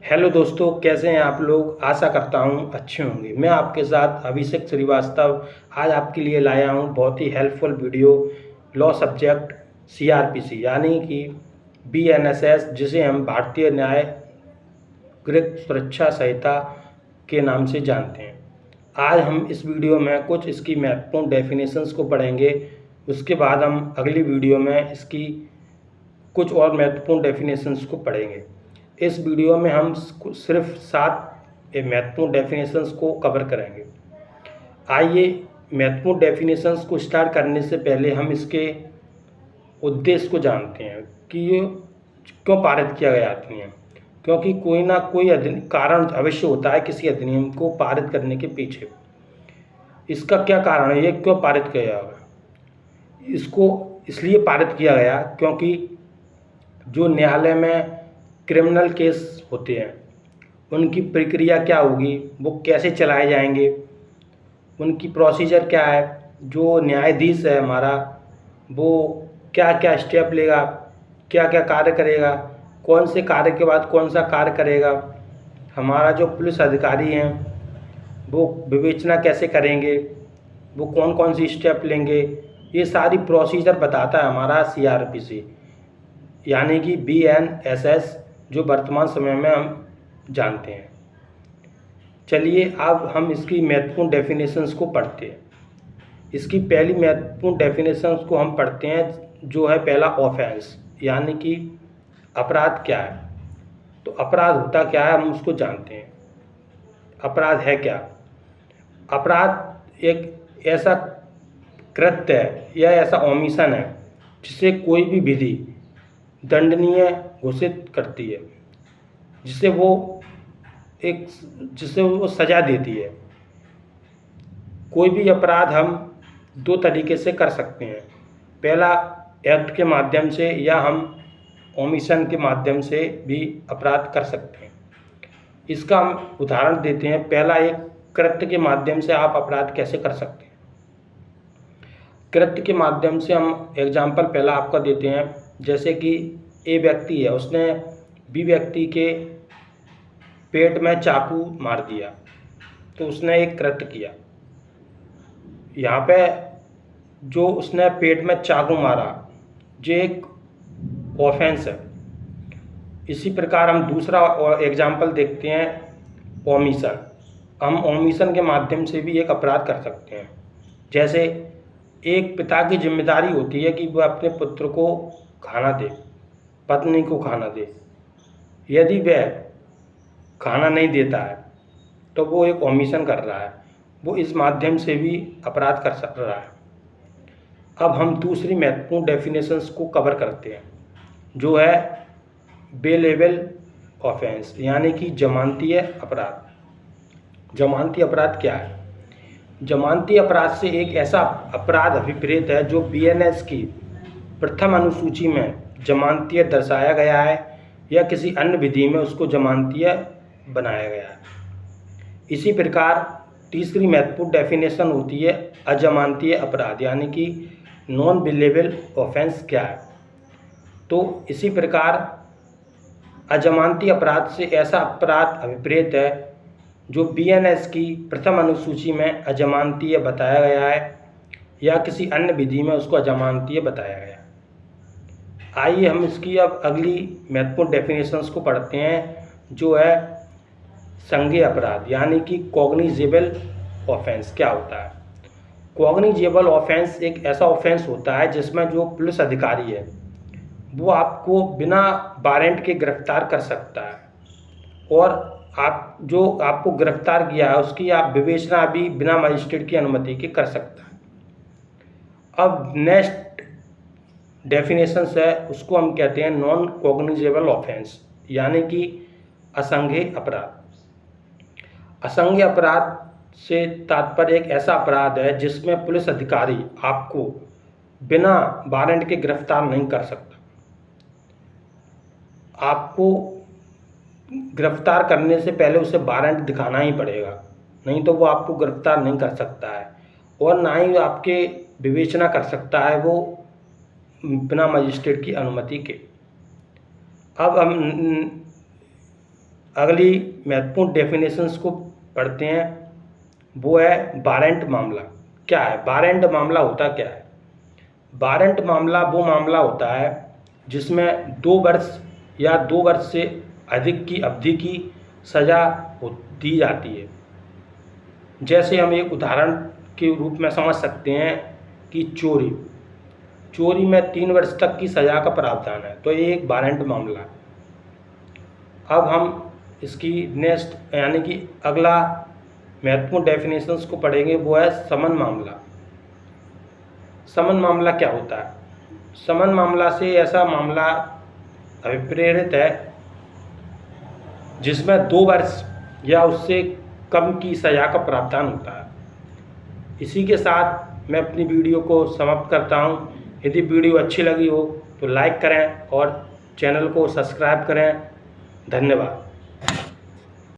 Hello दोस्तों, कैसे हैं आप लोग। आशा करता हूँ अच्छे होंगे। मैं आपके साथ अभिषेक श्रीवास्तव आज आपके लिए लाया हूँ बहुत ही helpful video. Law subject CrPC यानी कि बीएनएसएस, जिसे हम भारतीय नागरिक सुरक्षा संहिता के नाम से जानते हैं। आज हम इस वीडियो में कुछ इसकी महत्वपूर्ण डेफिनेशंस को पढ़ेंगे। उसके बाद हम अगली वीडियो में इसकी कुछ और महत्वपूर्ण डेफिनेशंस को पढ़ेंगे। इस वीडियो में हम सिर्फ 7 महत्वपूर्ण डेफिनेशंस को कवर करेंगे। आइए महत्वपूर्ण डेफिनेशंस को स्टार्ट करने से पहले हम इसके उद्देश्य को जानते हैं कि ये क्यों पारित किया गया अधिनियम। क्योंकि कोई ना कोई कारण अवश्य होता है किसी अधिनियम को पारित करने के पीछे। इसका क्या कारण है, ये क्यों पारित किया गया। इसको इसलिए पारित किया गया क्योंकि जो न्यायालय में क्रिमिनल केस होते हैं उनकी प्रक्रिया क्या होगी, वो कैसे चलाए जाएंगे, उनकी प्रोसीजर क्या है। जो न्यायाधीश है हमारा, वो क्या क्या स्टेप लेगा, क्या क्या कार्य करेगा, कौन से कार्य के बाद कौन सा कार्य करेगा। हमारा जो पुलिस अधिकारी हैं वो विवेचना कैसे करेंगे, वो कौन कौन सी स्टेप लेंगे, ये सारी प्रोसीजर बताता है हमारा सीआरपीसी यानी कि बीएनएसएस, जो वर्तमान समय में हम जानते हैं। चलिए अब हम इसकी महत्वपूर्ण डेफिनेशंस को पढ़ते हैं। इसकी पहली महत्वपूर्ण डेफिनेशंस को हम पढ़ते हैं, जो है पहला ऑफेंस यानी कि अपराध क्या है। तो अपराध होता क्या है हम उसको जानते हैं। अपराध है क्या। अपराध एक ऐसा कृत्य है या ऐसा ओमिशन है जिसे कोई भी विधि दंडनीय घोषित करती है, जिसे वो सजा देती है। कोई भी अपराध हम 2 तरीके से कर सकते हैं। पहला एक्ट के माध्यम से, या हम ओमिशन के माध्यम से भी अपराध कर सकते हैं। इसका हम उदाहरण देते हैं। पहला, एक कृत्य के माध्यम से आप अपराध कैसे कर सकते हैं। कृत्य के माध्यम से हम एग्जाम्पल पहला आपका देते हैं। जैसे कि ए व्यक्ति है, उसने बी व्यक्ति के पेट में चाकू मार दिया, तो उसने एक कृत्य किया। यहाँ पे जो उसने पेट में चाकू मारा, जो एक ऑफेंस है। इसी प्रकार हम दूसरा एग्जाम्पल देखते हैं, ओमिशन। हम ओमिशन के माध्यम से भी एक अपराध कर सकते हैं। जैसे एक पिता की जिम्मेदारी होती है कि वह अपने पुत्र को खाना दे, पत्नी को खाना दे। यदि वह खाना नहीं देता है तो वो एक ओमिशन कर रहा है, वो इस माध्यम से भी अपराध कर सक रहा है। अब हम दूसरी महत्वपूर्ण डेफिनेशंस को कवर करते हैं, जो है बेलेबल ऑफेंस यानी कि जमानतीय अपराध। जमानती अपराध क्या है। जमानती अपराध से एक ऐसा अपराध अभिप्रेत है जो बीएनएस की प्रथम अनुसूची में जमानतीय दर्शाया गया है या किसी अन्य विधि में उसको जमानतीय बनाया गया है। इसी प्रकार तीसरी महत्वपूर्ण डेफिनेशन होती है अजमानतीय अपराध यानी कि नॉन बिलेबल ऑफेंस क्या है। तो इसी प्रकार अजमानती अपराध से ऐसा अपराध अभिप्रेत है जो बीएनएस की प्रथम अनुसूची में अजमानतीय बताया गया है या किसी अन्य विधि में उसको अजमानतीय बताया गया है। आइए हम इसकी अब अगली महत्वपूर्ण डेफिनेशंस को पढ़ते हैं, जो है संज्ञेय अपराध यानी कि कॉग्निजेबल ऑफेंस क्या होता है। कॉग्निजेबल ऑफेंस एक ऐसा ऑफेंस होता है जिसमें जो पुलिस अधिकारी है वो आपको बिना वारंट के गिरफ्तार कर सकता है, और आप जो आपको गिरफ्तार किया है उसकी आप विवेचना भी बिना मजिस्ट्रेट की अनुमति के कर सकता है। अब नेक्स्ट डेफिनेशंस है, उसको हम कहते हैं नॉन कॉग्निजेबल ऑफेंस यानी कि असंज्ञेय अपराध। असंज्ञेय अपराध से तात्पर्य एक ऐसा अपराध है जिसमें पुलिस अधिकारी आपको बिना वारंट के गिरफ्तार नहीं कर सकता। आपको गिरफ्तार करने से पहले उसे वारंट दिखाना ही पड़ेगा, नहीं तो वो आपको गिरफ्तार नहीं कर सकता है, और ना ही आपके विवेचना कर सकता है वो बिना मजिस्ट्रेट की अनुमति के। अब हम अगली महत्वपूर्ण डेफिनेशंस को पढ़ते हैं, वो है वारंट मामला। क्या है वारंट मामला? होता क्या है? वारंट मामला वो मामला होता है जिसमें 2 वर्ष या 2 वर्ष से अधिक की अवधि की सज़ा दी जाती है। जैसे हम एक उदाहरण के रूप में समझ सकते हैं कि चोरी में 3 वर्ष तक की सज़ा का प्रावधान है, तो ये एक वारंट मामला है। अब हम इसकी नेक्स्ट यानी कि अगला महत्वपूर्ण डेफिनेशंस को पढ़ेंगे, वो है समन मामला। समन मामला क्या होता है? समन मामला से ऐसा मामला अभिप्रेरित है जिसमें 2 वर्ष या उससे कम की सज़ा का प्रावधान होता है। इसी के साथ मैं अपनी वीडियो को समाप्त करता हूँ। यदि वीडियो अच्छी लगी हो तो लाइक करें और चैनल को सब्सक्राइब करें। धन्यवाद।